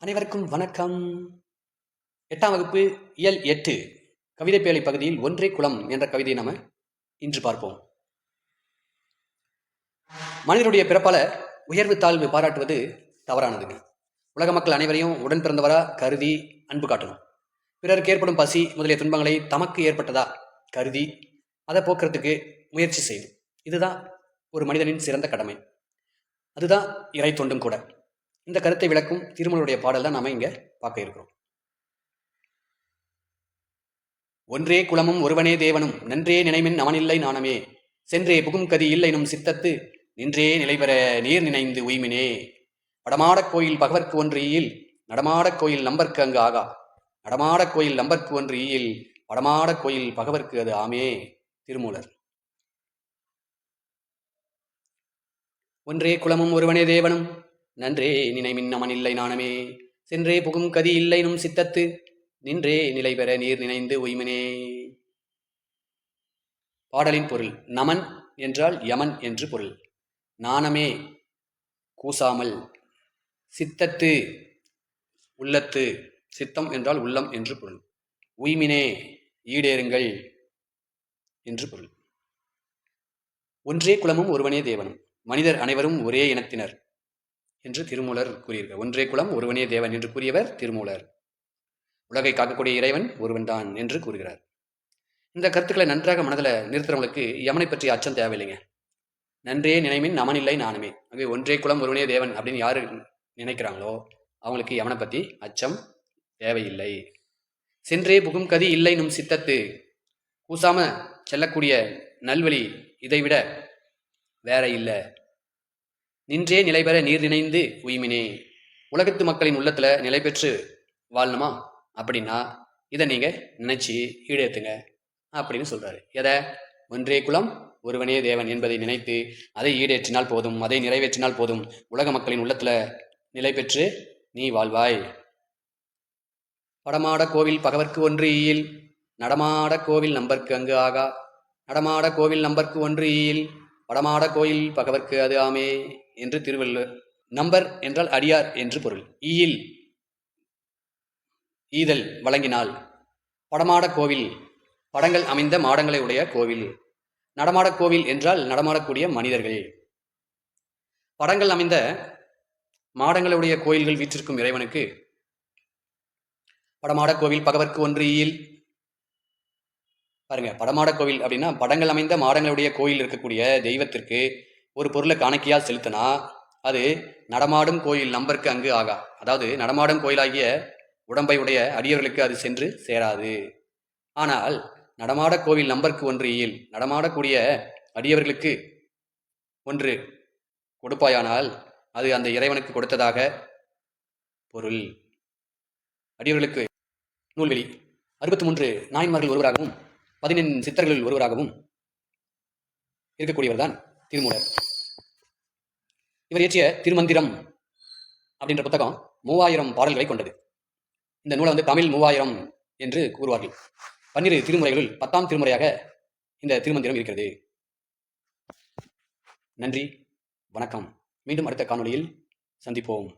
அனைவருக்கும் வணக்கம். 8ஆம் வகுப்பு இயல் 8 கவிதை பேழை பகுதியில் ஒன்றே குலம் என்ற கவிதையை நாம இன்று பார்ப்போம். மனிதனுடைய பிறப்பால உயர்வு தாழ்வு பாராட்டுவது தவறானதுங்க. உலக மக்கள் அனைவரையும் உடன் பிறந்தவரா கருதி அன்பு காட்டணும். பிறருக்கு ஏற்படும் பசி முதலிய துன்பங்களை தமக்கு ஏற்பட்டதா கருதி அதை போக்குறதுக்கு முயற்சி செய்யும். இதுதான் ஒரு மனிதனின் சிறந்த கடமை. அதுதான் இறை தொண்டும் கூட. இந்த கருத்தை விளக்கும் திருமூலருடைய பாடல் தான் நாம இங்க பார்க்க இருக்கிறோம். ஒன்றே குலமும் ஒருவனே தேவனும் நன்றே நினைமின் அவனில்லை நாணமே சென்றே புகும் கதி இல்லைனும் சித்தத்து நின்றே நிலைபெற நீர் நினைந்து உய்மினே படமாடக் கோயில் பகவர்க்கு ஒன்று ஈயில் நடமாடக் கோயில் நம்பர்க்கு அங்கு ஆகா நடமாடக் கோயில் நம்பர்க்கு ஒன்று ஈயில் படமாடக் கோயில் பகவர்க்கு அது ஆமே. திருமூலர். ஒன்றே குலமும் ஒருவனே தேவனும் நன்றே நினைமின் அவனில்லை நாணமே சென்றே புகும் கதி இல்லைனும் சித்தத்து நின்றே நிலை பெற நீர் நினைந்து உய்மனே. பாடலின் பொருள். நமன் என்றால் யமன் என்று பொருள். நாணமே கூசாமல், சித்தத்து உள்ளத்து, சித்தம் என்றால் உள்ளம் என்று பொருள். உய்மினே ஈடேறுங்கள் என்று பொருள். ஒன்றே குலமும் ஒருவனே தேவனும், மனிதர் அனைவரும் ஒரே இனத்தினர் என்று திருமூலர் கூறியிருக்கிறார். ஒன்றே குலம் ஒருவனே தேவன் என்று கூறியவர் திருமூலர். உலகை காக்கக்கூடிய இறைவன் ஒருவன் தான் என்று கூறுகிறார். இந்த கருத்துக்களை நன்றாக மனதில் நிறுத்துறவங்களுக்கு யமனை பற்றிய அச்சம் தேவையில்லைங்க. நன்றே நினைமின் நமனில்லை நானுமே. ஆகவே ஒன்றே குலம் ஒருவனே தேவன் அப்படின்னு யாரு நினைக்கிறாங்களோ அவங்களுக்கு யமனை பற்றி அச்சம் தேவையில்லை. சென்றே புகும் கதி இல்லை நும் சித்தத்து, கூசாம செல்லக்கூடிய நல்வழி இதைவிட வேற இல்லை. நின்றே நிலை பெற நீர் நினைந்து உய்மினே. உலகத்து மக்களின் உள்ளத்துல நிலை பெற்று வாழணுமா அப்படின்னா இதை நீங்க நினைச்சு ஈடேத்துங்க அப்படின்னு சொல்றாரு. எதை? ஒன்றே குலம் ஒருவனே தேவன் என்பதை நினைத்து அதை ஈடேற்றினால் போதும், அதை நிறைவேற்றினால் போதும். உலக மக்களின் உள்ளத்துல நிலை பெற்று நீ வாழ்வாய். படமாட கோவில் பகவர்க்கு ஒன்று ஈயில் நடமாட கோவில் நம்பர்க்கு அங்கு ஆகா நடமாட கோவில் நம்பர்க்கு ஒன்று ஈயில் படமாட கோயில் பகவர்க்கு அது ஆமே என்று திருவள்ளுவர். நம்பர் என்றால் அடியார் என்று பொருள். ஈயில் ஈதல் வழங்கினால். படமாட கோவில் படங்கள் அமைந்த மாடங்களை உடைய கோவில். நடமாட கோவில் என்றால் நடமாடக்கூடிய மனிதர்கள். படங்கள் அமைந்த மாடங்களுடைய கோயில்கள் வீற்றிருக்கும் இறைவனுக்கு படமாட கோவில் பகவர்க்கு ஒன்று ஈயில். பாருங்க, படமாட கோவில் அப்படின்னா படங்கள் அமைந்த மாடங்களுடைய கோயில் இருக்கக்கூடிய தெய்வத்திற்கு ஒரு பொருளை காணிக்கையா செலுத்தினா அது நடமாடும் கோயில் நம்பருக்கு அங்கு ஆகா. அதாவது நடமாடும் கோயிலாகிய உடம்பை உடைய அடியவர்களுக்கு அது சென்று சேராது. ஆனால் நடமாட கோவில் நம்பருக்கு ஒன்று ஈயில், நடமாடக்கூடிய அடியவர்களுக்கு ஒன்று கொடுப்பாயானால் அது அந்த இறைவனுக்கு கொடுத்ததாக பொருள். அடியவர்களுக்கு நூல்வெளி 63 நாயன்மார்கள் ஒருவராகவும் 14 சித்தர்களில் ஒருவராகவும் இருக்கக்கூடியவர் தான் திருமூலர். இவர் இயற்றிய திருமந்திரம் அப்படின்ற புத்தகம் 3000 பாடல்களை கொண்டது. இந்த நூலை தமிழ் 3000 என்று கூறுவார்கள். 12 திருமுறைகளில் 10ஆம் திருமுறையாக இந்த திருமந்திரம் இருக்கிறது. நன்றி, வணக்கம். மீண்டும் அடுத்த காணொளியில் சந்திப்போம்.